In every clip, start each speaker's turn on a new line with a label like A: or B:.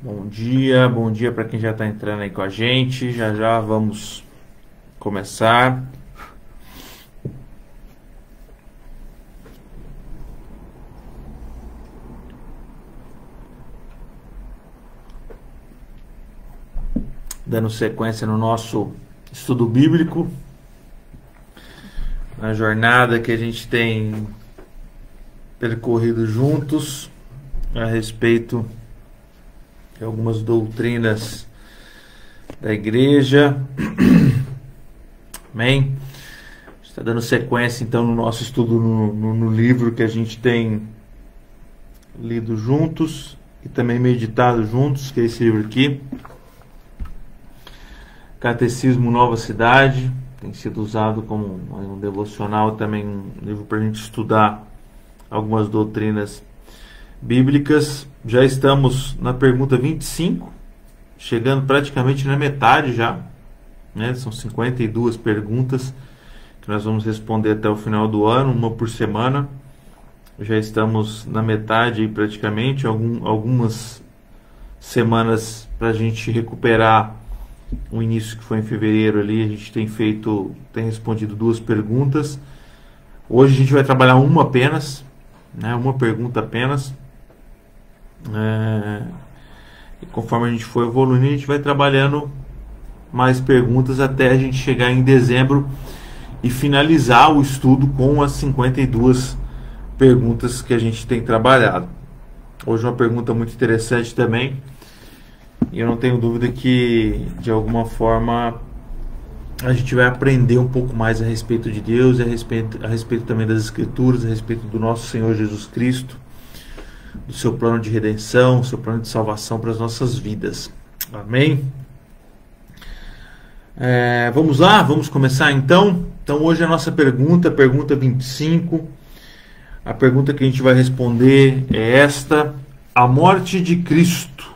A: Bom dia para quem já está entrando aí com a gente. Já já vamos começar. Dando sequência no nosso estudo bíblico, na jornada que a gente tem percorrido juntos a respeito de algumas doutrinas da igreja. Amém? Está dando sequência então no nosso estudo no livro que a gente tem lido juntos e também meditado juntos, que é esse livro aqui, Catecismo Nova Cidade. Tem sido usado como um devocional, também um livro para a gente estudar algumas doutrinas bíblicas. Já estamos na pergunta 25, chegando praticamente na metade já, né? São 52 perguntas que nós vamos responder até o final do ano, uma por semana. Já estamos na metade praticamente, algumas semanas para a gente recuperar o início que foi em fevereiro ali. A gente tem respondido 2 perguntas. Hoje a gente vai trabalhar uma apenas, né? Uma pergunta apenas. E conforme a gente for evoluindo, a gente vai trabalhando mais perguntas até a gente chegar em dezembro e finalizar o estudo com as 52 perguntas que a gente tem trabalhado. Hoje uma pergunta muito interessante também, e eu não tenho dúvida que de alguma forma a gente vai aprender um pouco mais a respeito de Deus, a respeito também das Escrituras, a respeito do nosso Senhor Jesus Cristo, do seu plano de redenção, do seu plano de salvação para as nossas vidas. Amém? Vamos lá, vamos começar então. Então hoje a nossa pergunta 25. A pergunta que a gente vai responder é esta: a morte de Cristo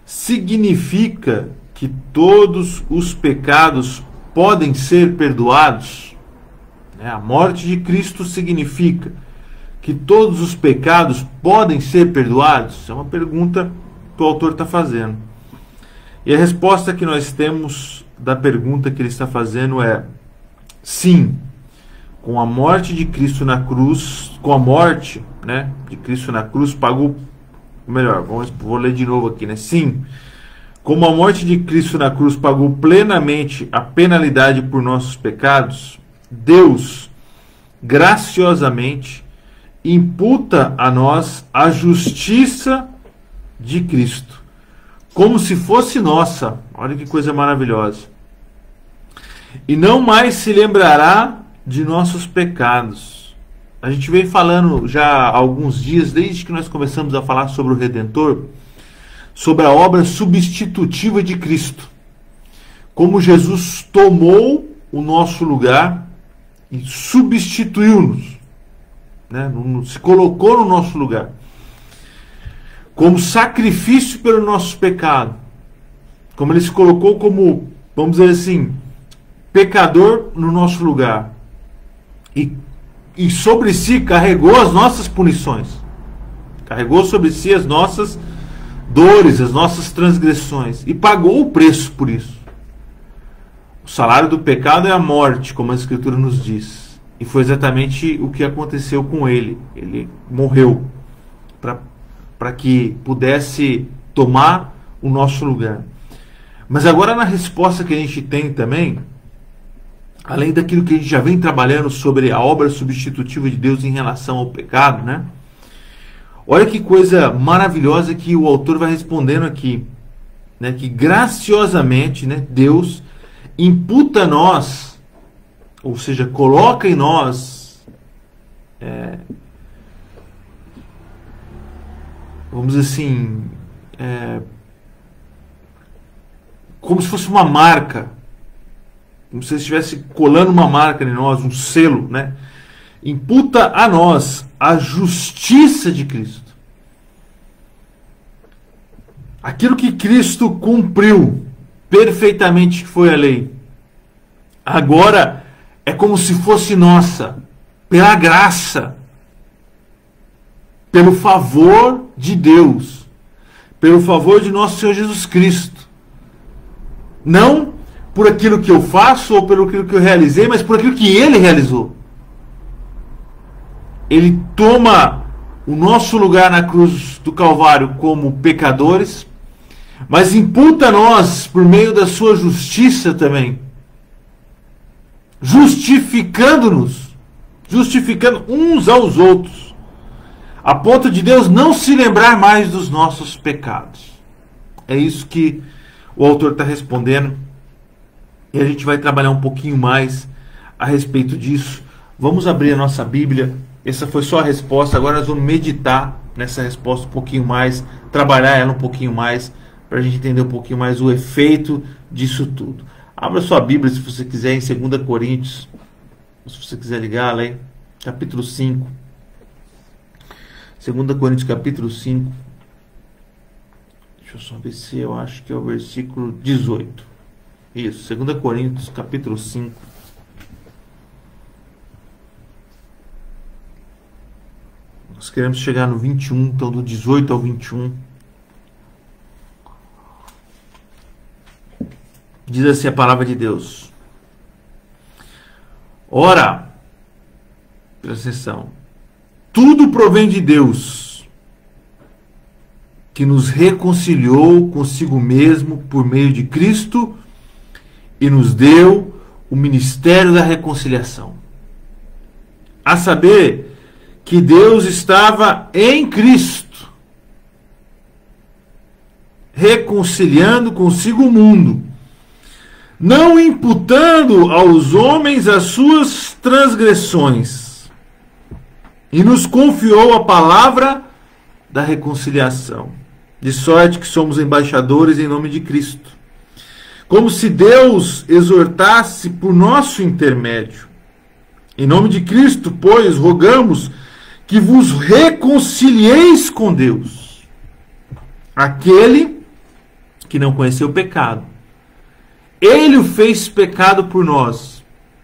A: significa que todos os pecados podem ser perdoados? A morte de Cristo significa que todos os pecados podem ser perdoados? É uma pergunta que o autor está fazendo. E a resposta que nós temos da pergunta que ele está fazendo é: sim. Com a morte de Cristo na cruz, com a morte, né, de Cristo na cruz, pagou, melhor, vou ler de novo aqui, né? Sim, como a morte de Cristo na cruz pagou plenamente a penalidade por nossos pecados, Deus graciosamente imputa a nós a justiça de Cristo, como se fosse nossa. Olha que coisa maravilhosa. E não mais se lembrará de nossos pecados. A gente vem falando já há alguns dias, desde que nós começamos a falar sobre o Redentor, sobre a obra substitutiva de Cristo. Como Jesus tomou o nosso lugar e substituiu-nos, né? Se colocou no nosso lugar como sacrifício pelo nosso pecado, como ele se colocou como, vamos dizer assim, pecador no nosso lugar, e sobre si carregou as nossas punições, carregou sobre si as nossas dores, as nossas transgressões, e pagou o preço por isso. O salário do pecado é a morte, como a Escritura nos diz, e foi exatamente o que aconteceu com ele. Ele morreu para que pudesse tomar o nosso lugar. Mas agora, na resposta que a gente tem também, além daquilo que a gente já vem trabalhando sobre a obra substitutiva de Deus em relação ao pecado, né? Olha que coisa maravilhosa que o autor vai respondendo aqui, né? Que graciosamente, né, Deus imputa a nós, ou seja, coloca em nós, vamos dizer assim, como se fosse uma marca, como se estivesse colando uma marca em nós, um selo, né? Imputa a nós a justiça de Cristo. Aquilo que Cristo cumpriu perfeitamente, que foi a lei, agora é como se fosse nossa, pela graça, pelo favor de Deus, pelo favor de nosso Senhor Jesus Cristo. Não por aquilo que eu faço ou pelo aquilo que eu realizei, mas por aquilo que Ele realizou. Ele toma o nosso lugar na cruz do Calvário como pecadores, mas imputa a nós, por meio da sua justiça também, justificando-nos, justificando uns aos outros, a ponto de Deus não se lembrar mais dos nossos pecados. É isso que o autor está respondendo, e a gente vai trabalhar um pouquinho mais a respeito disso. Vamos abrir a nossa Bíblia. Essa foi só a resposta, agora nós vamos meditar nessa resposta um pouquinho mais, trabalhar ela um pouquinho mais, para a gente entender um pouquinho mais o efeito disso tudo. Abra sua Bíblia, se você quiser, em 2 Coríntios, se você quiser ligar lá, capítulo 5. 2 Coríntios, capítulo 5. Deixa eu só ver se eu acho que é o versículo 18. Isso, 2 Coríntios, capítulo 5. Nós queremos chegar no 21, então do 18 ao 21. Diz assim a palavra de Deus. Ora, presta atenção, tudo provém de Deus, que nos reconciliou consigo mesmo por meio de Cristo e nos deu o ministério da reconciliação. A saber, que Deus estava em Cristo, reconciliando consigo o mundo, não imputando aos homens as suas transgressões, e nos confiou a palavra da reconciliação, de sorte que somos embaixadores em nome de Cristo, como se Deus exortasse por nosso intermédio. Em nome de Cristo, pois, rogamos que vos reconcilieis com Deus. Aquele que não conheceu o pecado, Ele o fez pecado por nós,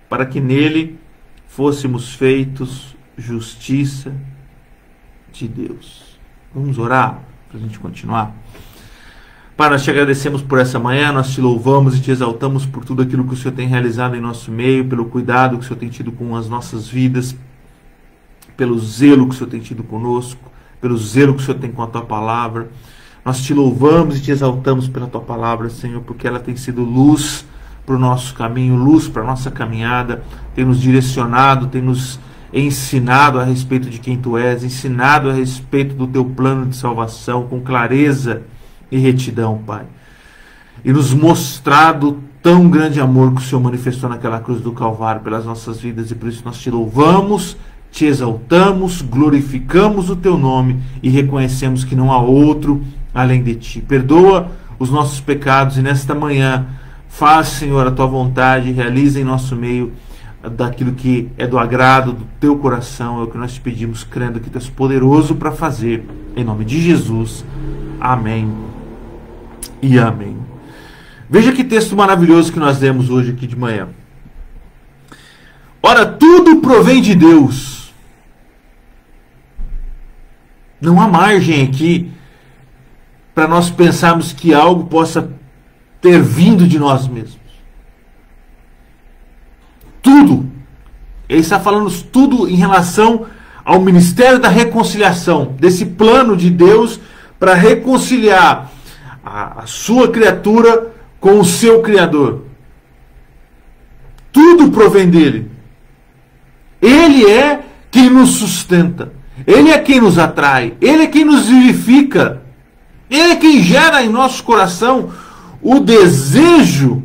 A: para que nele fôssemos feitos justiça de Deus. Vamos orar para a gente continuar? Pai, nós te agradecemos por essa manhã, nós te louvamos e te exaltamos por tudo aquilo que o Senhor tem realizado em nosso meio, pelo cuidado que o Senhor tem tido com as nossas vidas, pelo zelo que o Senhor tem tido conosco, pelo zelo que o Senhor tem com a Tua Palavra. Nós te louvamos e te exaltamos pela Tua Palavra, Senhor, porque ela tem sido luz para o nosso caminho, luz para a nossa caminhada, tem nos direcionado, tem nos ensinado a respeito de quem Tu és, ensinado a respeito do Teu plano de salvação, com clareza e retidão, Pai. E nos mostrado tão grande amor que o Senhor manifestou naquela cruz do Calvário pelas nossas vidas, e por isso nós te louvamos, te exaltamos, glorificamos o Teu nome e reconhecemos que não há outro além de Ti. Perdoa os nossos pecados e nesta manhã faz, Senhor, a Tua vontade, realiza em nosso meio daquilo que é do agrado do Teu coração. É o que nós te pedimos, crendo que Tu és poderoso para fazer, em nome de Jesus. Amém e amém. Veja que texto maravilhoso que nós lemos hoje aqui de manhã. Ora, tudo provém de Deus. Não há margem aqui para nós pensarmos que algo possa ter vindo de nós mesmos. Tudo. Ele está falando tudo em relação ao ministério da reconciliação, desse plano de Deus para reconciliar a sua criatura com o seu Criador. Tudo provém dele. Ele é quem nos sustenta. Ele é quem nos atrai. Ele é quem nos vivifica. Ele é quem gera em nosso coração o desejo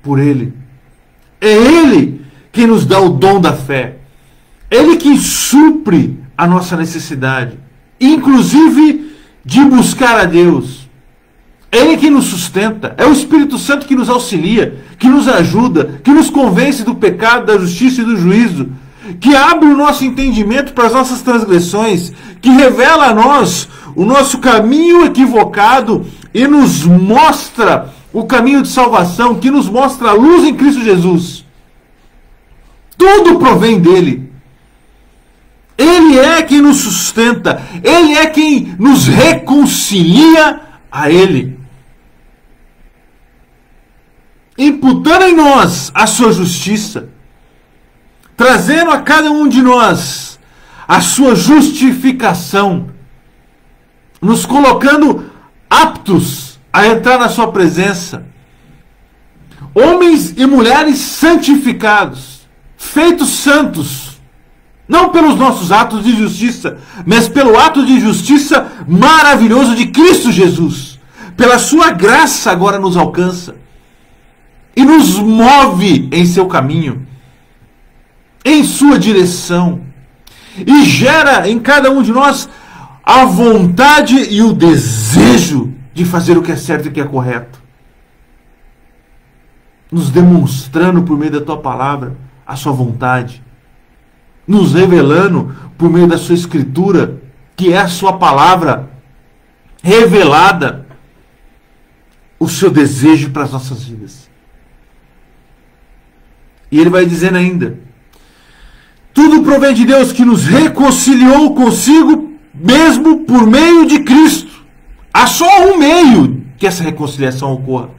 A: por Ele. É Ele quem nos dá o dom da fé. Ele quem supre a nossa necessidade, inclusive de buscar a Deus. Ele quem nos sustenta. É o Espírito Santo que nos auxilia, que nos ajuda, que nos convence do pecado, da justiça e do juízo, que abre o nosso entendimento para as nossas transgressões, que revela a nós o nosso caminho equivocado e nos mostra o caminho de salvação, que nos mostra a luz em Cristo Jesus. Tudo provém dele. Ele é quem nos sustenta. Ele é quem nos reconcilia a Ele, imputando em nós a sua justiça, trazendo a cada um de nós a sua justificação, nos colocando aptos a entrar na sua presença. Homens e mulheres santificados, feitos santos, não pelos nossos atos de justiça, mas pelo ato de justiça maravilhoso de Cristo Jesus. Pela sua graça agora nos alcança e nos move em seu caminho, em sua direção, e gera em cada um de nós a vontade e o desejo de fazer o que é certo e o que é correto, nos demonstrando por meio da tua palavra a sua vontade, nos revelando por meio da sua escritura, que é a sua palavra revelada, o seu desejo para as nossas vidas. E ele vai dizendo ainda: tudo provém de Deus, que nos reconciliou consigo mesmo por meio de Cristo. Há só um meio que essa reconciliação ocorra.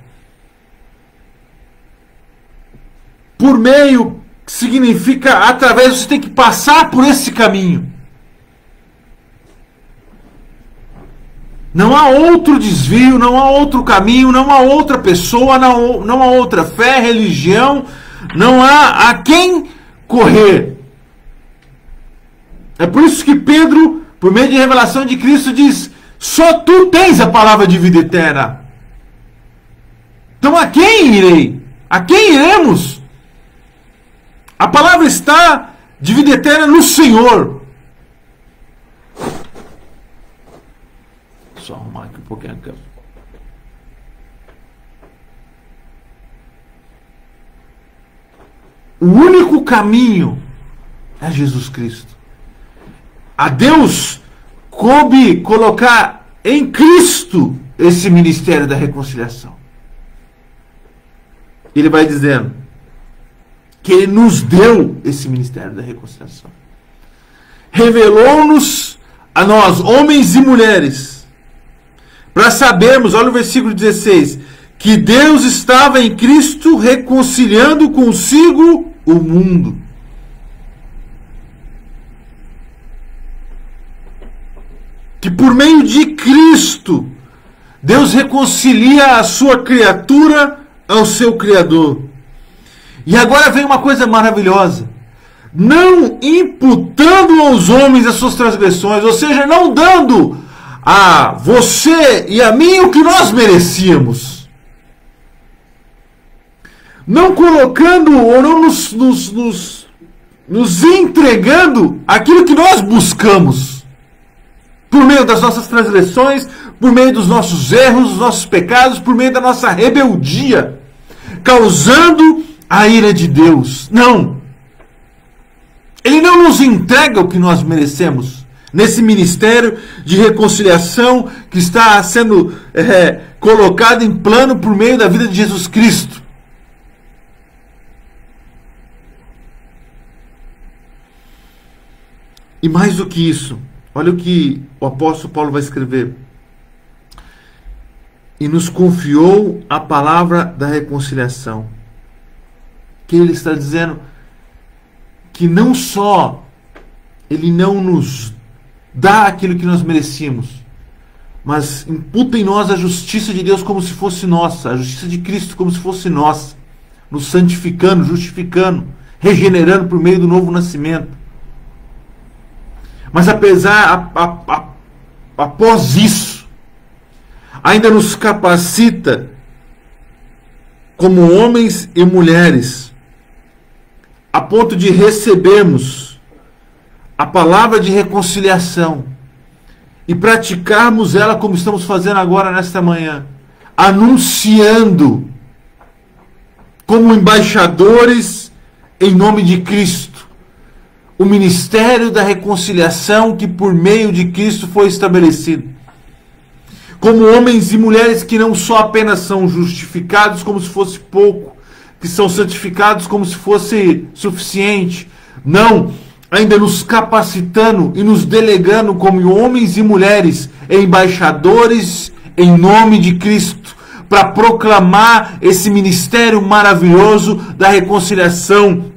A: Por meio significa através, você tem que passar por esse caminho. Não há outro desvio, não há outro caminho, não há outra pessoa, não há outra fé, religião, não há a quem correr. É por isso que Pedro, por meio de revelação de Cristo, diz: só tu tens a palavra de vida eterna. Então a quem irei? A quem iremos? A palavra está de vida eterna no Senhor. Só arrumar aqui um pouquinho a câmera. O único caminho é Jesus Cristo. A Deus coube colocar em Cristo esse ministério da reconciliação. Ele vai dizendo que Ele nos deu esse ministério da reconciliação. Revelou-nos a nós, homens e mulheres, para sabermos, olha o versículo 16, que Deus estava em Cristo reconciliando consigo o mundo. Que por meio de Cristo, Deus reconcilia a sua criatura ao seu Criador. E agora vem uma coisa maravilhosa: não imputando aos homens as suas transgressões, ou seja, não dando a você e a mim o que nós merecíamos, não colocando ou não nos entregando aquilo que nós buscamos, por meio das nossas transgressões, por meio dos nossos erros, dos nossos pecados, por meio da nossa rebeldia, causando a ira de Deus. Não. Ele não nos entrega o que nós merecemos nesse ministério de reconciliação que está sendo colocado em plano por meio da vida de Jesus Cristo. E mais do que isso, olha o que o apóstolo Paulo vai escrever. E nos confiou a palavra da reconciliação. Que ele está dizendo que não só ele não nos dá aquilo que nós merecíamos, mas imputa em nós a justiça de Deus como se fosse nossa, a justiça de Cristo como se fosse nossa, nos santificando, justificando, regenerando por meio do novo nascimento. Mas após isso, ainda nos capacita como homens e mulheres, a ponto de recebermos a palavra de reconciliação e praticarmos ela como estamos fazendo agora nesta manhã, anunciando como embaixadores em nome de Cristo o ministério da reconciliação que por meio de Cristo foi estabelecido. Como homens e mulheres que não só apenas são justificados como se fosse pouco, que são santificados como se fosse suficiente. Não, ainda nos capacitando e nos delegando como homens e mulheres, embaixadores em nome de Cristo, para proclamar esse ministério maravilhoso da reconciliação,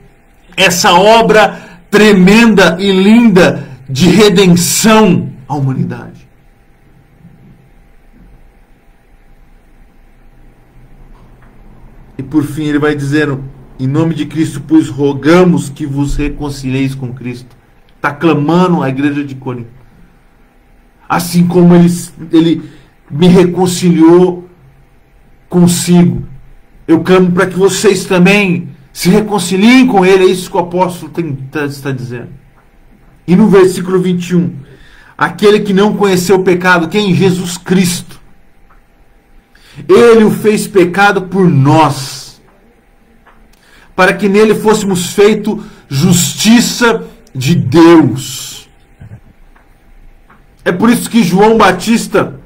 A: essa obra tremenda e linda de redenção à humanidade. E por fim ele vai dizendo: em nome de Cristo, pois rogamos que vos reconcilieis com Cristo. Está clamando a igreja de Corinto. Assim como ele me reconciliou consigo, eu clamo para que vocês também se reconciliem com ele. É isso que o apóstolo está dizendo. E no versículo 21, aquele que não conheceu o pecado, quem? Jesus Cristo. Ele o fez pecado por nós, para que nele fôssemos feito justiça de Deus. É por isso que João Batista,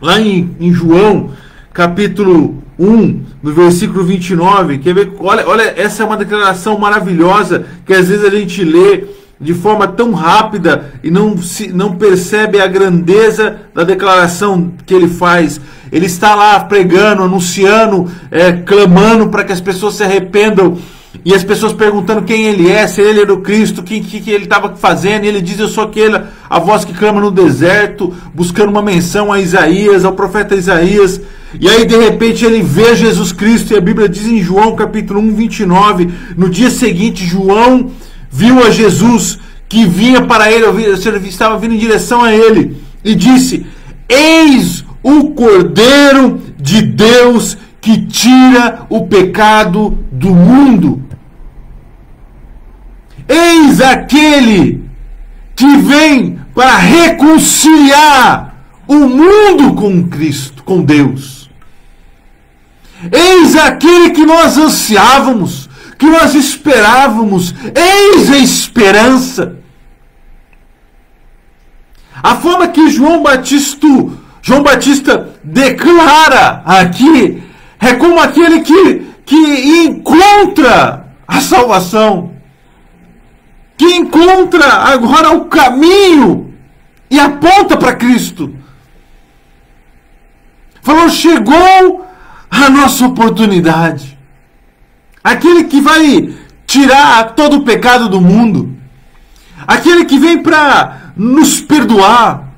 A: lá em João, capítulo 1, no versículo 29, quer ver? Olha, essa é uma declaração maravilhosa, que às vezes a gente lê de forma tão rápida e não percebe a grandeza da declaração que ele faz. Ele está lá pregando, anunciando, clamando para que as pessoas se arrependam, e as pessoas perguntando quem ele é, se ele era o Cristo, o que ele estava fazendo, e ele diz: eu sou a voz que clama no deserto, buscando uma menção a Isaías, ao profeta Isaías. E aí de repente ele vê Jesus Cristo, e a Bíblia diz em João capítulo 1, 29, no dia seguinte João viu a Jesus que vinha para ele, estava vindo em direção a ele, e disse: eis o Cordeiro de Deus que tira o pecado do mundo. Eis aquele que vem para reconciliar o mundo com Cristo, com Deus. Eis aquele que nós ansiávamos, que nós esperávamos. Eis a esperança. A forma que João Batista declara aqui é como aquele que encontra a salvação, que encontra agora o caminho e aponta para Cristo. Falou: chegou a nossa oportunidade. Aquele que vai tirar todo o pecado do mundo, aquele que vem para nos perdoar,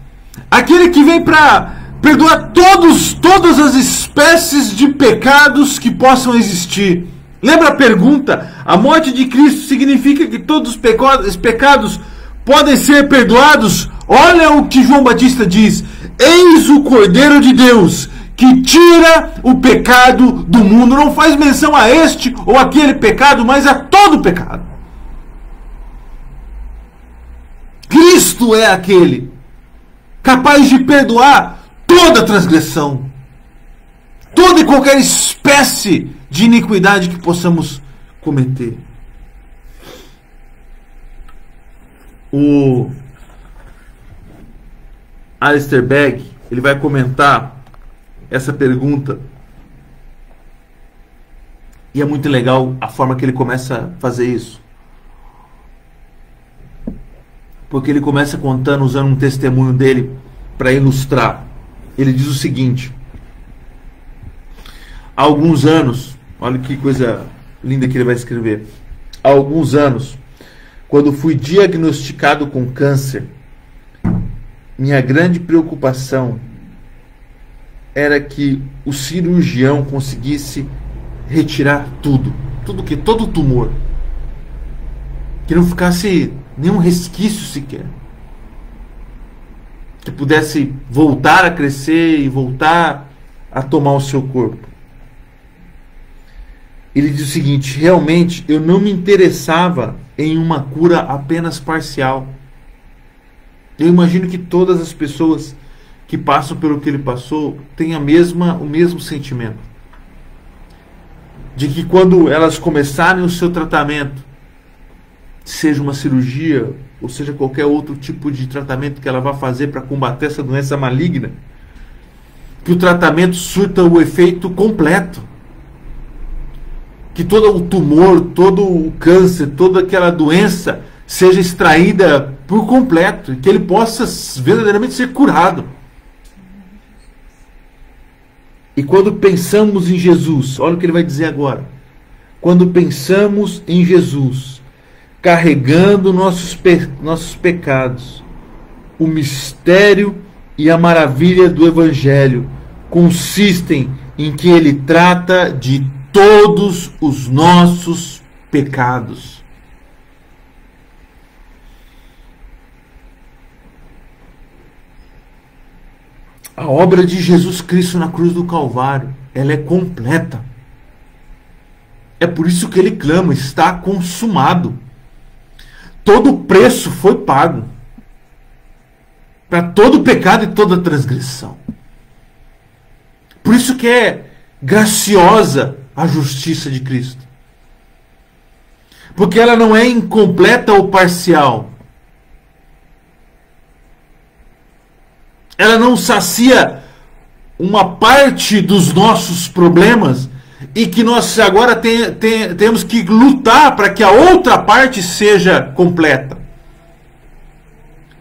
A: aquele que vem para perdoar todas as espécies de pecados que possam existir. Lembra a pergunta? A morte de Cristo significa que todos os pecados podem ser perdoados? Olha o que João Batista diz: eis o Cordeiro de Deus que tira o pecado do mundo. Não faz menção a este ou aquele pecado, mas a todo pecado. Cristo é aquele capaz de perdoar toda transgressão, toda e qualquer espécie de iniquidade que possamos cometer. O Alistair Begg, ele vai comentar essa pergunta, e é muito legal a forma que ele começa a fazer isso, porque ele começa contando, usando um testemunho dele para ilustrar. Ele diz o seguinte: há alguns anos, olha que coisa linda que ele vai escrever. Há alguns anos, quando fui diagnosticado com câncer, minha grande preocupação era que o cirurgião conseguisse retirar todo o tumor, que não ficasse nenhum resquício sequer, que pudesse voltar a crescer e voltar a tomar o seu corpo. Ele diz o seguinte: realmente eu não me interessava em uma cura apenas parcial. Eu imagino que todas as pessoas que passam pelo que ele passou têm o mesmo sentimento, de que quando elas começarem o seu tratamento, seja uma cirurgia ou seja qualquer outro tipo de tratamento que ela vai fazer para combater essa doença maligna, que o tratamento surta o efeito completo, que todo o tumor, todo o câncer, toda aquela doença seja extraída por completo e que ele possa verdadeiramente ser curado. E quando pensamos em Jesus, olha o que ele vai dizer agora. Quando pensamos em Jesus, carregando nossos pecados, o mistério e a maravilha do Evangelho consistem em que ele trata de todos os nossos pecados. A obra de Jesus Cristo na cruz do Calvário, ela é completa. É por isso que ele clama, está consumado. Todo o preço foi pago para todo pecado e toda transgressão. Por isso que é graciosa a justiça de Cristo. Porque ela não é incompleta ou parcial. Ela não sacia uma parte dos nossos problemas e que nós agora temos que lutar para que a outra parte seja completa.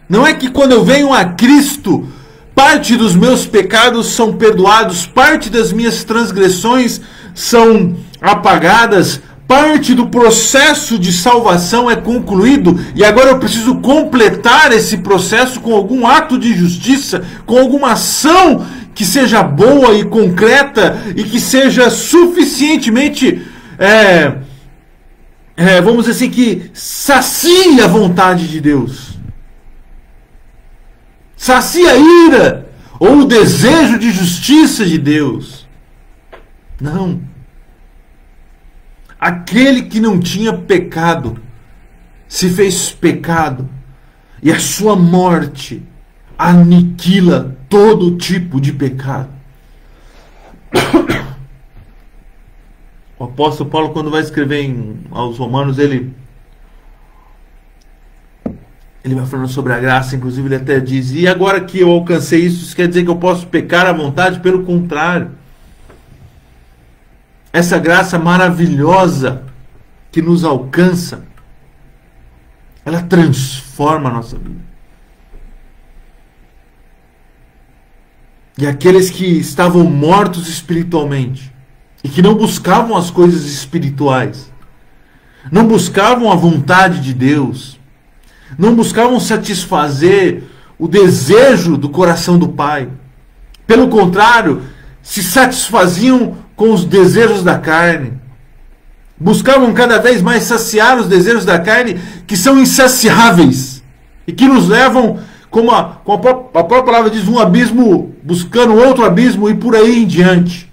A: Não é que quando eu venho a Cristo, parte dos meus pecados são perdoados, parte das minhas transgressões são apagadas, parte do processo de salvação é concluído e agora eu preciso completar esse processo com algum ato de justiça, com alguma ação que seja boa e concreta e que seja suficientemente, vamos dizer assim, que sacie a vontade de Deus. Sacia a ira ou o desejo de justiça de Deus. Não. Aquele que não tinha pecado se fez pecado e a sua morte aniquila todo tipo de pecado. O apóstolo Paulo, quando vai escrever aos Romanos, ele vai falando sobre a graça, inclusive ele até diz, e agora que eu alcancei isso quer dizer que eu posso pecar à vontade? Pelo contrário. Essa graça maravilhosa que nos alcança, ela transforma a nossa vida. E aqueles que estavam mortos espiritualmente e que não buscavam as coisas espirituais, não buscavam a vontade de Deus, não buscavam satisfazer o desejo do coração do Pai. Pelo contrário, se satisfaziam com os desejos da carne. Buscavam cada vez mais saciar os desejos da carne, que são insaciáveis e que nos levam, como a própria palavra diz, um abismo buscando outro abismo e por aí em diante.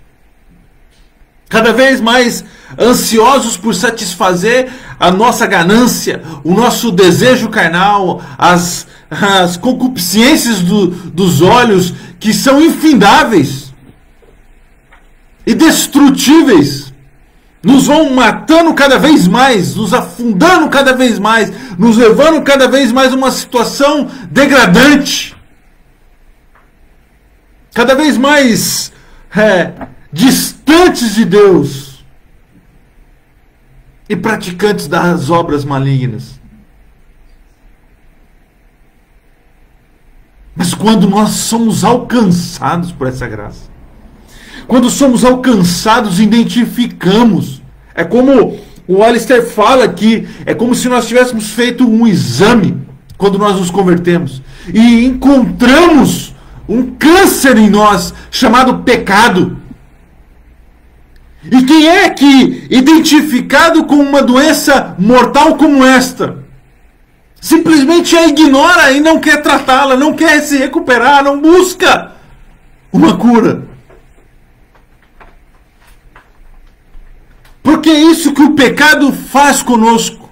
A: Cada vez mais ansiosos por satisfazer a nossa ganância, o nosso desejo carnal, as concupiscências dos olhos, que são infindáveis e destrutíveis, nos vão matando cada vez mais, nos afundando cada vez mais, nos levando cada vez mais a uma situação degradante, cada vez mais distantes de Deus e praticantes das obras malignas. Mas quando nós somos alcançados por essa graça, quando somos alcançados, identificamos. É como o Alistair fala aqui, é como se nós tivéssemos feito um exame quando nós nos convertemos e encontramos um câncer em nós chamado pecado. E quem é que, identificado com uma doença mortal como esta, simplesmente a ignora e não quer tratá-la, não quer se recuperar, não busca uma cura? Porque é isso que o pecado faz conosco.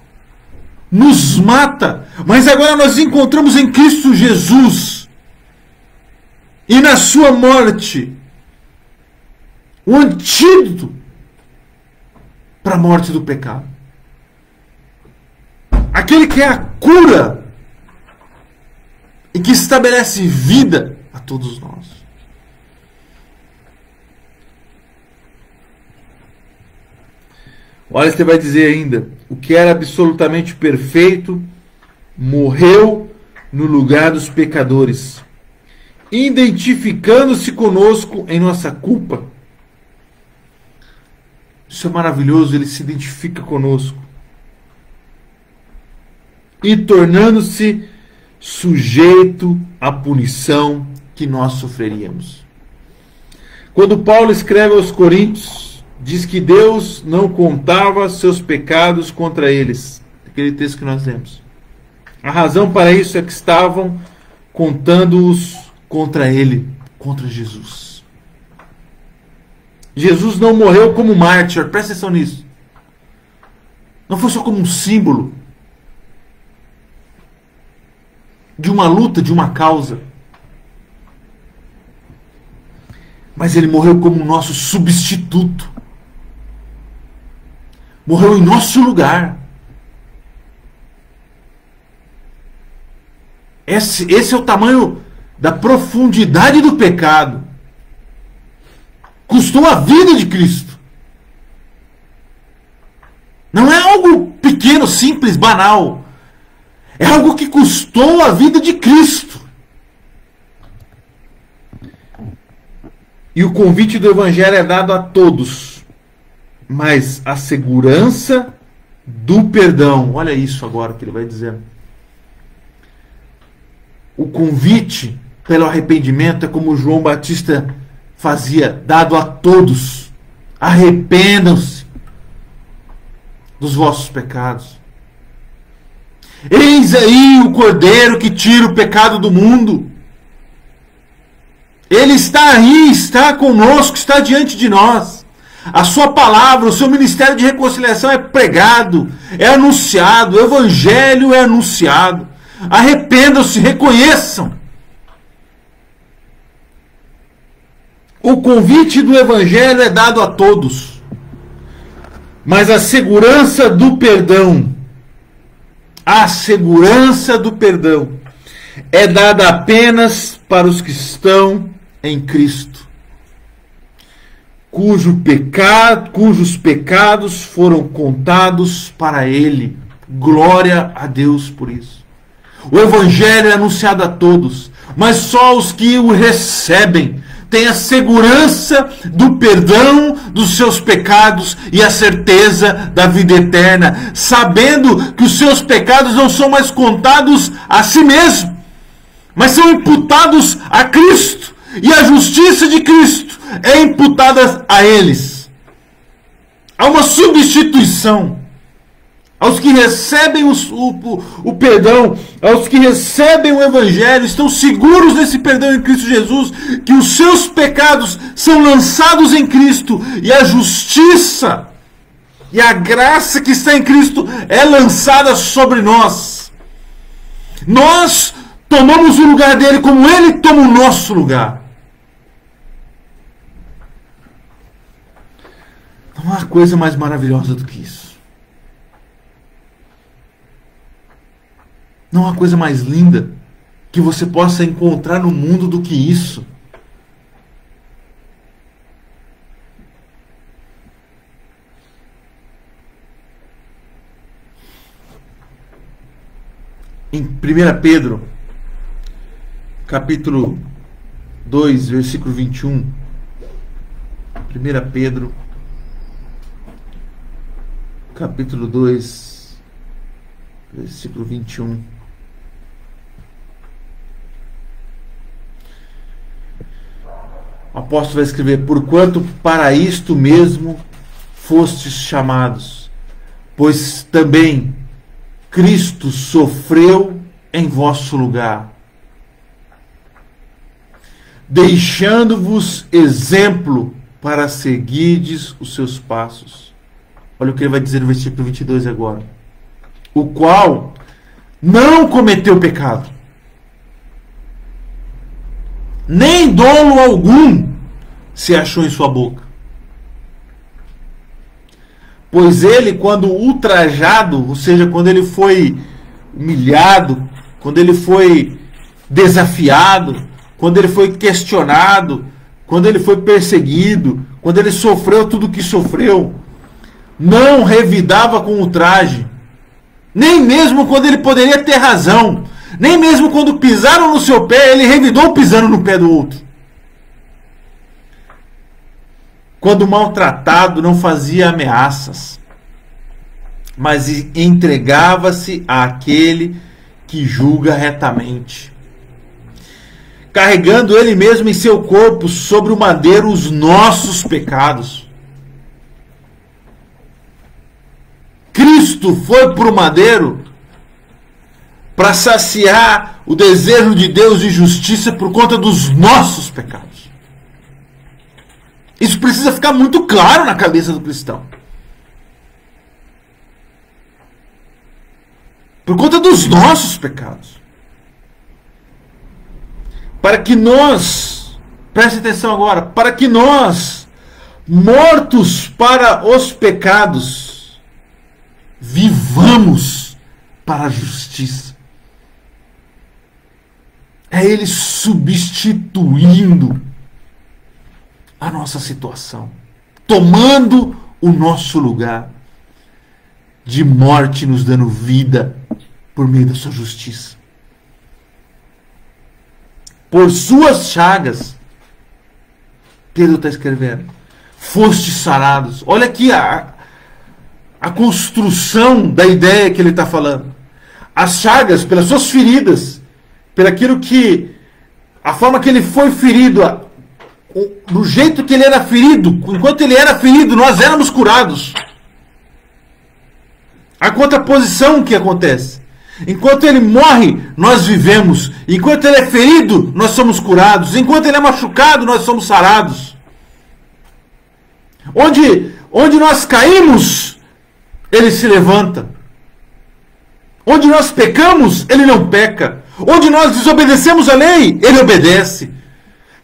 A: Nos mata. Mas agora nós encontramos em Cristo Jesus e na sua morte o antídoto para a morte do pecado. Aquele que é a cura e que estabelece vida a todos nós. Olha, você vai dizer ainda, o que era absolutamente perfeito morreu no lugar dos pecadores, identificando-se conosco em nossa culpa. Isso é maravilhoso, ele se identifica conosco. E tornando-se sujeito à punição que nós sofreríamos. Quando Paulo escreve aos Coríntios, diz que Deus não contava seus pecados contra eles. Aquele texto que nós lemos. A razão para isso é que estavam contando-os contra ele, contra Jesus. Jesus não morreu como mártir, presta atenção nisso. Não foi só como um símbolo de uma luta, de uma causa. Mas ele morreu como nosso substituto. Morreu em nosso lugar. Esse é o tamanho da profundidade do pecado. Custou a vida de Cristo. Não é algo pequeno, simples, banal. É algo que custou a vida de Cristo. E o convite do Evangelho é dado a todos. Mas a segurança do perdão. Olha isso agora que ele vai dizer. O convite pelo arrependimento é como João Batista fazia, dado a todos. Arrependam-se dos vossos pecados. Eis aí o Cordeiro que tira o pecado do mundo. Ele está aí, está conosco, está diante de nós. A sua palavra, o seu ministério de reconciliação é pregado, é anunciado, o Evangelho é anunciado. Arrependam-se, reconheçam. O convite do Evangelho é dado a todos. Mas a segurança do perdão, é dada apenas para os que estão em Cristo, cujos pecados foram contados para Ele. Glória a Deus por isso. O Evangelho é anunciado a todos, mas só os que o recebem têm a segurança do perdão dos seus pecados e a certeza da vida eterna, sabendo que os seus pecados não são mais contados a si mesmo, mas são imputados a Cristo, e a justiça de Cristo é imputada a eles. Há uma substituição. Aos que recebem o perdão, aos que recebem o Evangelho, estão seguros desse perdão em Cristo Jesus, que os seus pecados são lançados em Cristo, e a justiça e a graça que está em Cristo é lançada sobre nós. Nós tomamos o lugar dele como ele toma o nosso lugar. Não há coisa mais maravilhosa do que isso. Não há coisa mais linda que você possa encontrar no mundo do que isso. Em 1 Pedro, capítulo 2, versículo 21. 1 Pedro, capítulo 2, versículo 21. O apóstolo vai escrever: porquanto para isto mesmo fostes chamados, pois também Cristo sofreu em vosso lugar, deixando-vos exemplo para seguirdes os seus passos. Olha o que ele vai dizer no versículo 22 agora. O qual não cometeu pecado, nem dolo algum se achou em sua boca. Pois ele, quando ultrajado, ou seja, quando ele foi humilhado, quando ele foi desafiado, quando ele foi questionado, quando ele foi perseguido, quando ele sofreu tudo o que sofreu, não revidava com ultraje, Nem mesmo quando ele poderia ter razão. Nem mesmo quando pisaram no seu pé, ele revidou pisando no pé do outro. Quando maltratado, não fazia ameaças, mas entregava-se àquele que julga retamente, carregando ele mesmo em seu corpo sobre o madeiro os nossos pecados. Cristo foi para o madeiro para saciar o desejo de Deus de justiça por conta dos nossos pecados. Isso precisa ficar muito claro na cabeça do cristão. Por conta dos nossos pecados. Para que nós, preste atenção agora, para que nós, mortos para os pecados, vivamos para a justiça. É Ele substituindo a nossa situação, tomando o nosso lugar de morte, nos dando vida por meio da sua justiça. Por suas chagas, Pedro está escrevendo, fostes sarados. Olha aqui a construção da ideia que ele está falando. As chagas, pelas suas feridas, pelo aquilo que, a forma que ele foi ferido, do jeito que ele era ferido, enquanto ele era ferido, nós éramos curados. A contraposição que acontece. Enquanto ele morre, nós vivemos. Enquanto ele é ferido, nós somos curados. Enquanto ele é machucado, nós somos sarados. Onde nós caímos, ele se levanta. Onde nós pecamos, ele não peca. Onde nós desobedecemos a lei, ele obedece.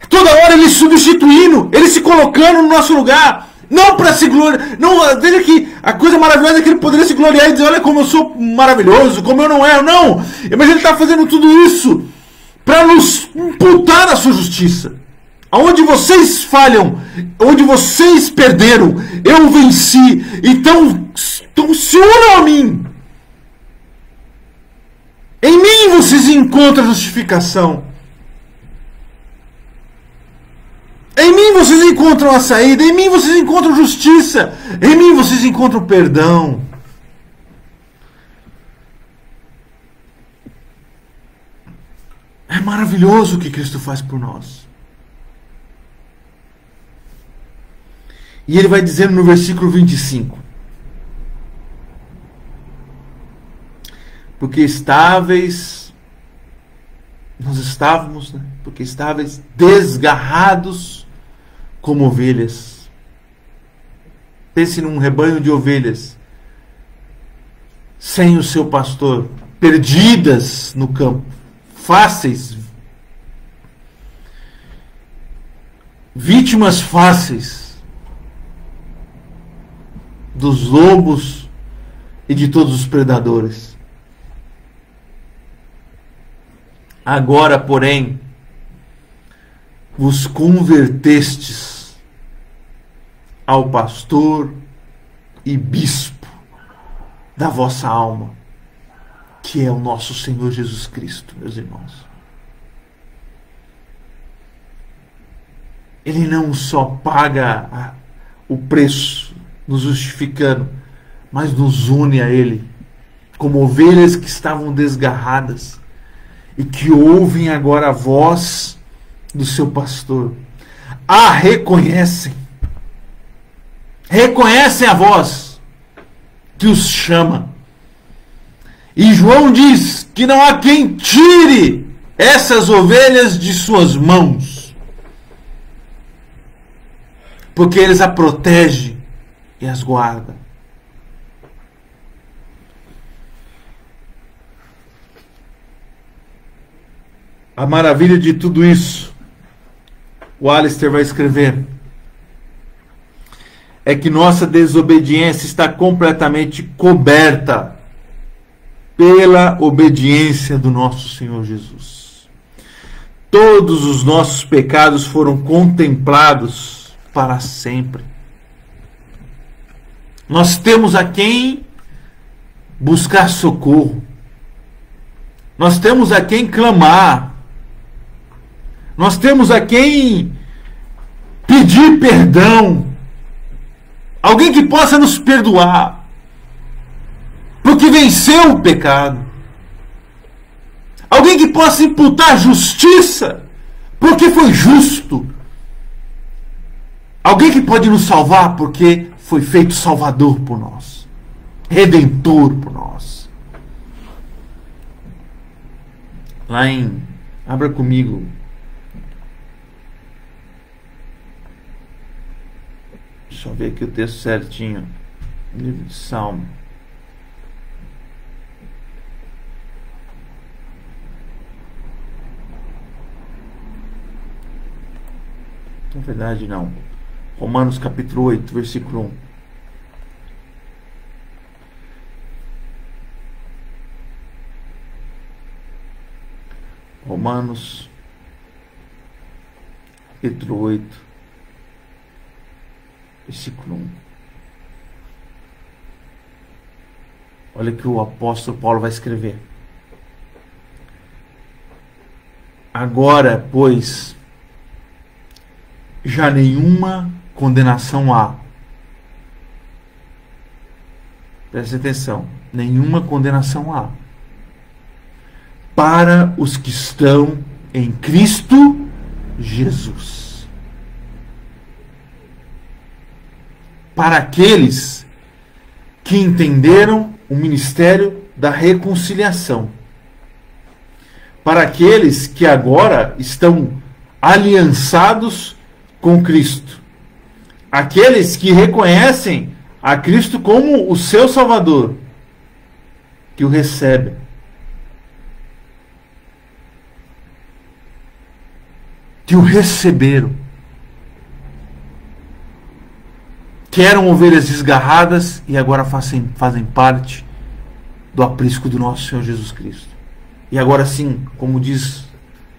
A: Toda hora ele substituindo, ele se colocando no nosso lugar. Não para se gloriar. Não, veja que a coisa maravilhosa é que ele poderia se gloriar e dizer, olha como eu sou maravilhoso, como eu não erro. Não, mas ele está fazendo tudo isso para nos imputar a sua justiça. Aonde vocês falham, onde vocês perderam, eu venci. Então se unam a mim. Em mim vocês encontram justificação. Em mim vocês encontram a saída. Em mim vocês encontram justiça. Em mim vocês encontram perdão. É maravilhoso o que Cristo faz por nós. E ele vai dizer no versículo 25. Porque nós estávamos, né? Porque estáveis desgarrados como ovelhas. Pense num rebanho de ovelhas sem o seu pastor, perdidas no campo, fáceis, vítimas fáceis dos lobos e de todos os predadores. Agora, porém, vos convertestes ao pastor e bispo da vossa alma, que é o nosso Senhor Jesus Cristo, meus irmãos. Ele não só paga o preço, nos justificando, mas nos une a Ele, como ovelhas que estavam desgarradas, e que ouvem agora a voz do seu pastor. Reconhecem a voz que os chama. E João diz que não há quem tire essas ovelhas de suas mãos, porque eles a protegem e as guardam. A maravilha de tudo isso, o Alistair vai escrever, é que nossa desobediência está completamente coberta pela obediência do nosso Senhor Jesus. Todos os nossos pecados foram contemplados para sempre. Nós temos a quem buscar socorro. Nós temos a quem clamar. Nós temos a quem pedir perdão. Alguém que possa nos perdoar. Porque venceu o pecado. Alguém que possa imputar justiça. Porque foi justo. Alguém que pode nos salvar porque foi feito Salvador por nós. Redentor por nós. Lá em... Abra comigo. Deixa eu ver aqui o texto certinho. Livro de Salmo. Na verdade, não. Romanos capítulo 8, versículo 1. Romanos capítulo 8, versículo 1. Olha o que o apóstolo Paulo vai escrever. Agora, pois, já nenhuma condenação há. Preste atenção. Nenhuma condenação há para os que estão em Cristo Jesus. Para aqueles que entenderam o ministério da reconciliação. Para aqueles que agora estão aliançados com Cristo. Aqueles que reconhecem a Cristo como o seu Salvador, que o recebem. Que o receberam. Que eram ovelhas desgarradas e agora fazem parte do aprisco do nosso Senhor Jesus Cristo. E agora sim, como diz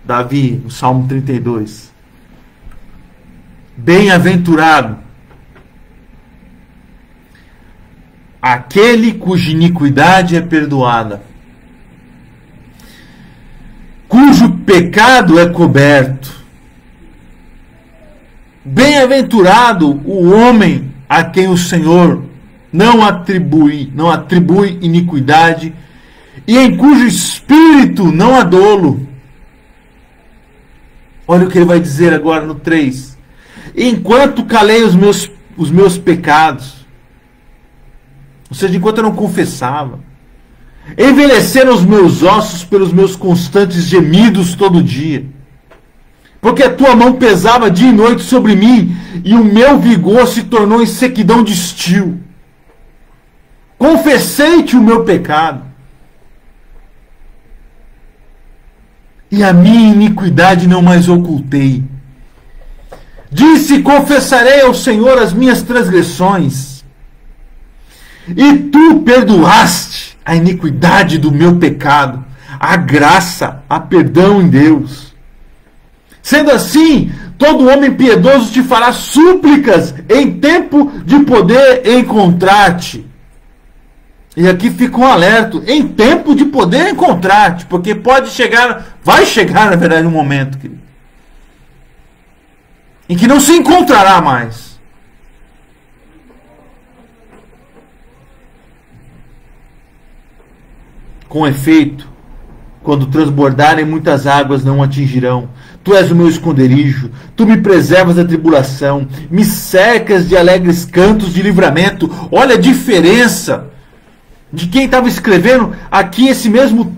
A: Davi no Salmo 32, bem-aventurado aquele cuja iniquidade é perdoada, cujo pecado é coberto. Bem-aventurado o homem a quem o Senhor não atribui iniquidade e em cujo espírito não há dolo. Olha o que ele vai dizer agora no 3. Enquanto calei os meus pecados, ou seja, enquanto eu não confessava, envelheceram os meus ossos pelos meus constantes gemidos todo dia. Porque a tua mão pesava dia e noite sobre mim, e o meu vigor se tornou em sequidão de estio. Confessei-te o meu pecado, e a minha iniquidade não mais ocultei. Disse: confessarei ao Senhor as minhas transgressões, e tu perdoaste a iniquidade do meu pecado. Há graça, há perdão em Deus. Sendo assim, todo homem piedoso te fará súplicas em tempo de poder encontrar-te. E aqui fica um alerta, em tempo de poder encontrar-te, porque vai chegar, na verdade, um momento, querido, em que não se encontrará mais. Com efeito, quando transbordarem, muitas águas não atingirão. Tu és o meu esconderijo, tu me preservas da tribulação, me cercas de alegres cantos de livramento. Olha a diferença de quem estava escrevendo aqui esse mesmo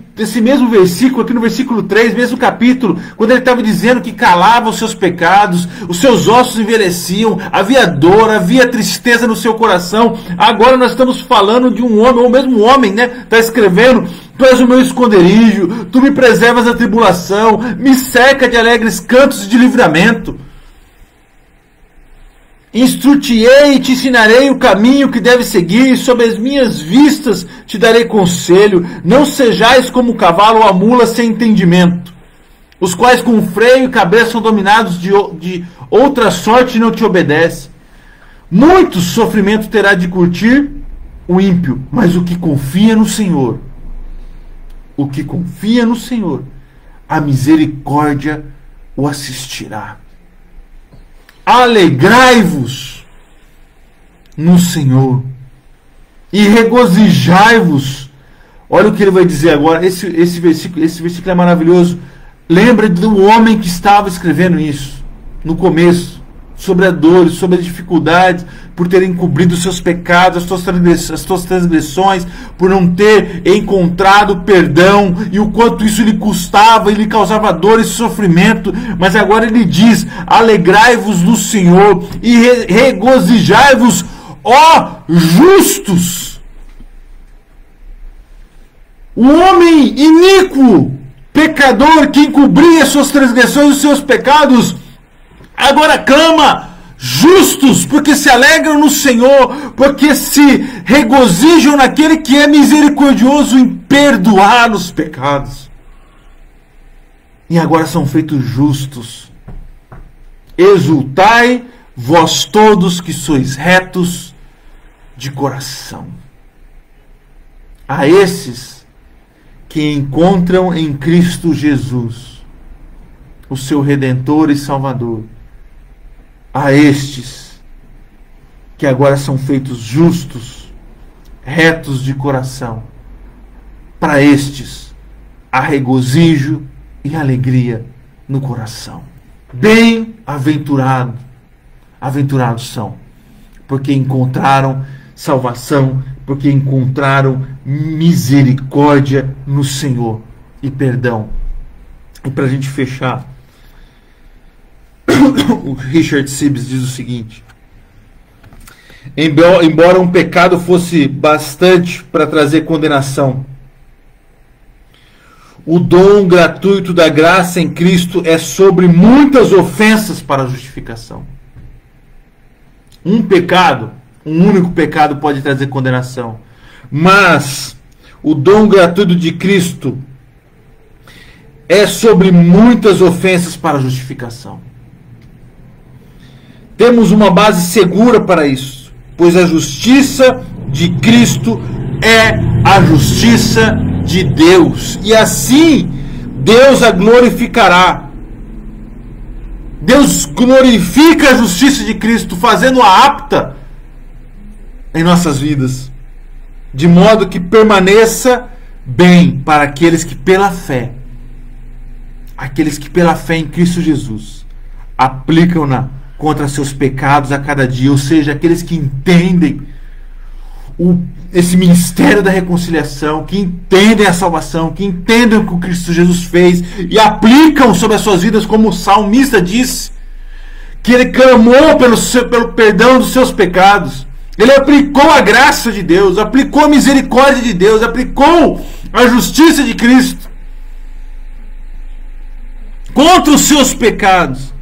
A: versículo, aqui no versículo 3, mesmo capítulo, quando ele estava dizendo que calava os seus pecados, os seus ossos envelheciam, havia dor, havia tristeza no seu coração. Agora nós estamos falando de um homem, ou mesmo um homem, né? Está escrevendo: tu és o meu esconderijo, tu me preservas da tribulação, me cerca de alegres cantos de livramento. Instruir-te-ei e te ensinarei o caminho que deves seguir, e sob as minhas vistas te darei conselho. Não sejais como o cavalo ou a mula sem entendimento, os quais com freio e cabeça são dominados de outra sorte e não te obedecem. Muito sofrimento terá de curtir o ímpio, mas o que confia no Senhor, o que confia no Senhor, a misericórdia o assistirá. Alegrai-vos no Senhor e regozijai-vos. Olha o que ele vai dizer agora. Esse versículo é maravilhoso. Lembra do homem que estava escrevendo isso no começo, sobre a dor, sobre as dificuldades, por ter encobrido os seus pecados, as suas transgressões, por não ter encontrado perdão, e o quanto isso lhe custava e lhe causava dor e sofrimento. Mas agora ele diz: alegrai-vos no Senhor e regozijai-vos, ó justos. O homem iníquo, pecador, que encobria suas transgressões, os seus pecados, agora clama: justos, porque se alegram no Senhor, porque se regozijam naquele que é misericordioso em perdoar os pecados. E agora são feitos justos. Exultai, vós todos que sois retos de coração. A esses que encontram em Cristo Jesus o seu Redentor e Salvador, a estes que agora são feitos justos, retos de coração, para estes há regozijo e alegria no coração. Bem-aventurados são, porque encontraram salvação, porque encontraram misericórdia no Senhor e perdão. E para a gente fechar, o Richard Sibbes diz o seguinte: embora um pecado fosse bastante para trazer condenação, o dom gratuito da graça em Cristo é sobre muitas ofensas para a justificação. Um único pecado pode trazer condenação, mas o dom gratuito de Cristo é sobre muitas ofensas para a justificação. Temos uma base segura para isso, pois a justiça de Cristo é a justiça de Deus, e assim Deus a glorificará. Deus glorifica a justiça de Cristo, fazendo-a apta em nossas vidas, de modo que permaneça bem para aqueles que pela fé em Cristo Jesus aplicam-na contra seus pecados a cada dia, ou seja, aqueles que entendem esse ministério da reconciliação, que entendem a salvação, que entendem o que Cristo Jesus fez e aplicam sobre as suas vidas, como o salmista disse, que ele clamou pelo perdão dos seus pecados. Ele aplicou a graça de Deus, aplicou a misericórdia de Deus, aplicou a justiça de Cristo contra os seus pecados.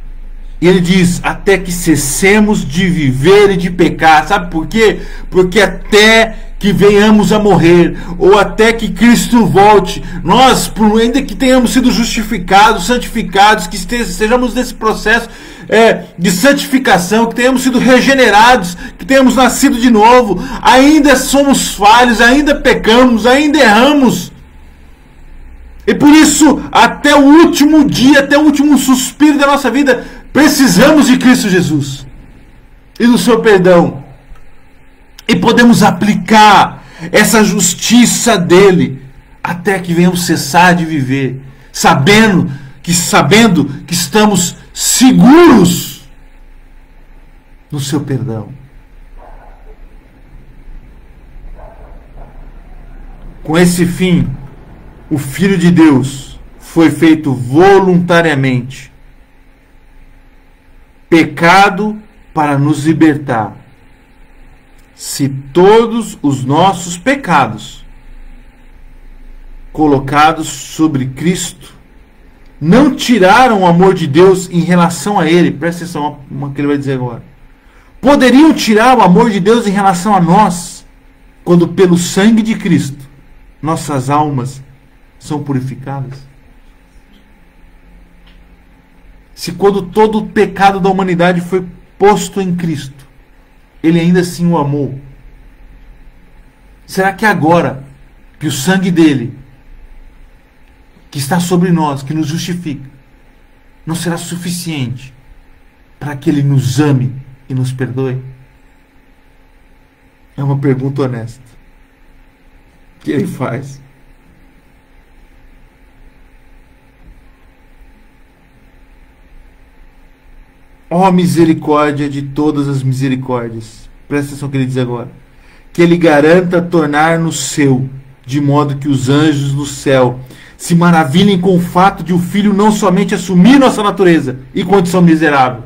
A: E ele diz: até que cessemos de viver e de pecar. Sabe por quê? Porque até que venhamos a morrer, ou até que Cristo volte, nós, ainda que tenhamos sido justificados, santificados, que estejamos nesse processo de santificação, que tenhamos sido regenerados, que tenhamos nascido de novo, ainda somos falhos, ainda pecamos, ainda erramos. E por isso, até o último dia, até o último suspiro da nossa vida, precisamos de Cristo Jesus e do seu perdão. E podemos aplicar essa justiça dele até que venhamos cessar de viver, sabendo que estamos seguros no seu perdão. Com esse fim, o Filho de Deus foi feito voluntariamente pecado para nos libertar. Se todos os nossos pecados colocados sobre Cristo não tiraram o amor de Deus em relação a Ele, presta atenção no que ele vai dizer agora, poderiam tirar o amor de Deus em relação a nós, quando pelo sangue de Cristo nossas almas são purificadas? Se quando todo o pecado da humanidade foi posto em Cristo, Ele ainda assim o amou, Será que agora que o sangue dele, que está sobre nós, que nos justifica, não será suficiente para que ele nos ame e nos perdoe? É uma pergunta honesta que ele faz. Ó misericórdia de todas as misericórdias. Presta atenção no que ele diz agora. Que ele garanta tornar-nos seu, de modo que os anjos do céu se maravilhem com o fato de o Filho não somente assumir nossa natureza e condição miserável.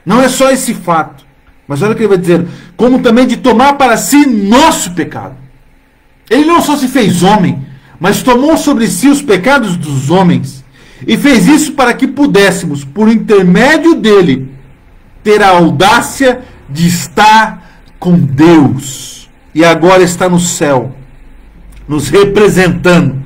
A: Não é só esse fato, mas olha o que ele vai dizer, como também de tomar para si nosso pecado. Ele não só se fez homem, mas tomou sobre si os pecados dos homens, e fez isso para que pudéssemos, por intermédio dele, ter a audácia de estar com Deus. E agora está no céu, nos representando,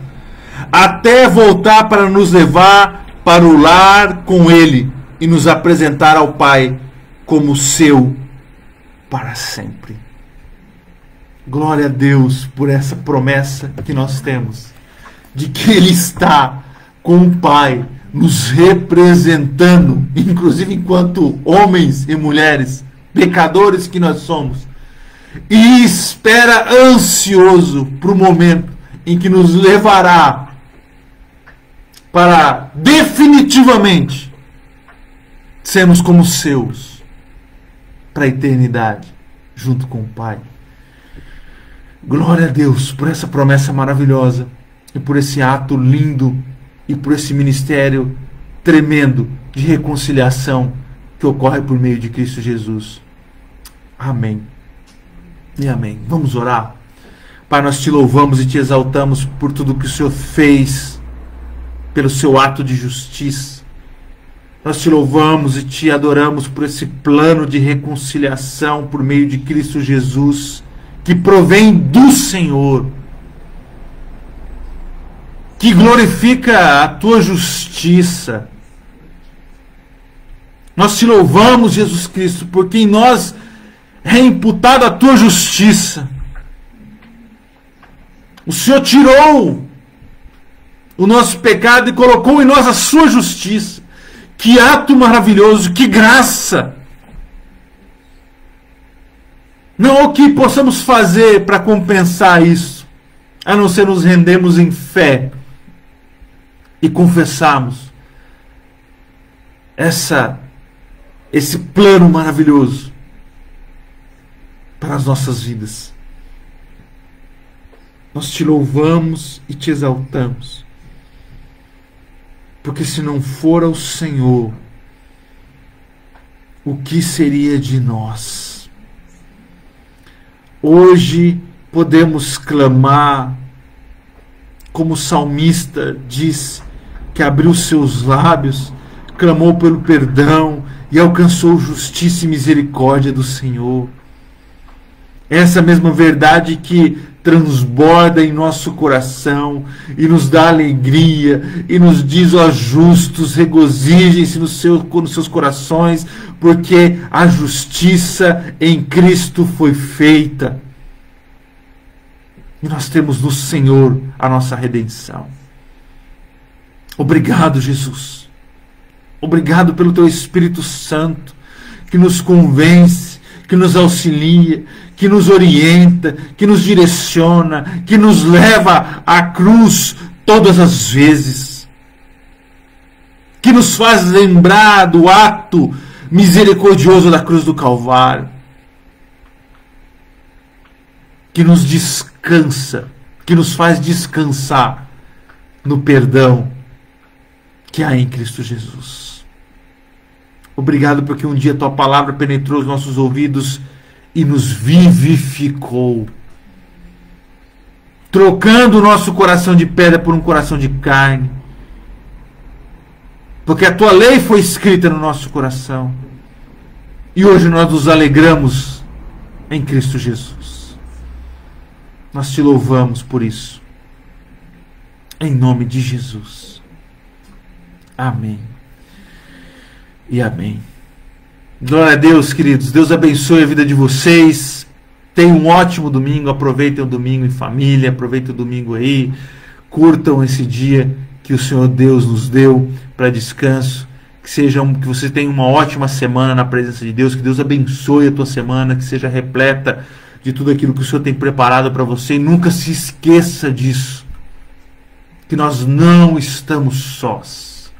A: até voltar para nos levar para o lar com ele e nos apresentar ao Pai como seu para sempre. Glória a Deus por essa promessa que nós temos, de que ele está com o Pai, nos representando, inclusive enquanto homens e mulheres, pecadores que nós somos, e espera ansioso para o momento em que nos levará para definitivamente sermos como seus para a eternidade, junto com o Pai. Glória a Deus por essa promessa maravilhosa e por esse ato lindo e por esse ministério tremendo de reconciliação que ocorre por meio de Cristo Jesus. Amém e amém. Vamos orar? Pai, nós te louvamos e te exaltamos por tudo que o Senhor fez, pelo seu ato de justiça. Nós te louvamos e te adoramos por esse plano de reconciliação por meio de Cristo Jesus, que provém do Senhor, que glorifica a tua justiça. Nós te louvamos, Jesus Cristo, porque em nós é imputada a tua justiça. O Senhor tirou o nosso pecado e colocou em nós a sua justiça. Que ato maravilhoso, que graça! Não o que possamos fazer para compensar isso, a não ser nos rendermos em fé e confessarmos esse plano maravilhoso para as nossas vidas. Nós te louvamos e te exaltamos, porque se não for o Senhor, o que seria de nós? Hoje podemos clamar, como o salmista diz, que abriu seus lábios, clamou pelo perdão e alcançou justiça e misericórdia do Senhor. Essa mesma verdade que transborda em nosso coração e nos dá alegria e nos diz: ó justos, regozijem-se nos seus corações, porque a justiça em Cristo foi feita. E nós temos no Senhor a nossa redenção. Obrigado, Jesus. Obrigado pelo teu Espírito Santo, que nos convence, que nos auxilia, que nos orienta, que nos direciona, que nos leva à cruz todas as vezes, que nos faz lembrar do ato misericordioso da cruz do Calvário, que nos descansa, que nos faz descansar no perdão que há em Cristo Jesus. Obrigado porque um dia tua palavra penetrou os nossos ouvidos e nos vivificou, trocando o nosso coração de pedra por um coração de carne, porque a tua lei foi escrita no nosso coração e hoje nós nos alegramos em Cristo Jesus. Nós te louvamos por isso, em nome de Jesus. Amém e amém. Glória a Deus, queridos. Deus abençoe a vida de vocês. Tenham um ótimo domingo, aproveitem o domingo em família, aproveitem o domingo aí, curtam esse dia que o Senhor Deus nos deu para descanso, que você tenha uma ótima semana na presença de Deus, que Deus abençoe a tua semana, que seja repleta de tudo aquilo que o Senhor tem preparado para você, e nunca se esqueça disso, que nós não estamos sós,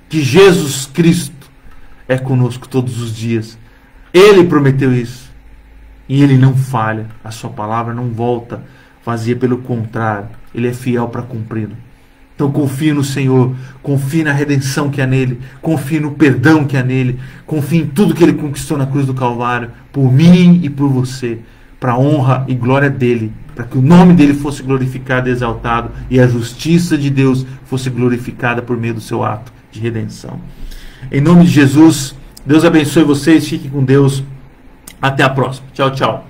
A: que Jesus Cristo é conosco todos os dias. Ele prometeu isso. E Ele não falha. A sua palavra não volta vazia, pelo contrário, Ele é fiel para cumpri-la. Então confie no Senhor, confie na redenção que há nele, confie no perdão que há nele, confie em tudo que Ele conquistou na cruz do Calvário, por mim e por você, para a honra e glória dEle, para que o nome dEle fosse glorificado e exaltado, e a justiça de Deus fosse glorificada por meio do seu ato de redenção. Em nome de Jesus, Deus abençoe vocês, fiquem com Deus. Até a próxima. Tchau, tchau.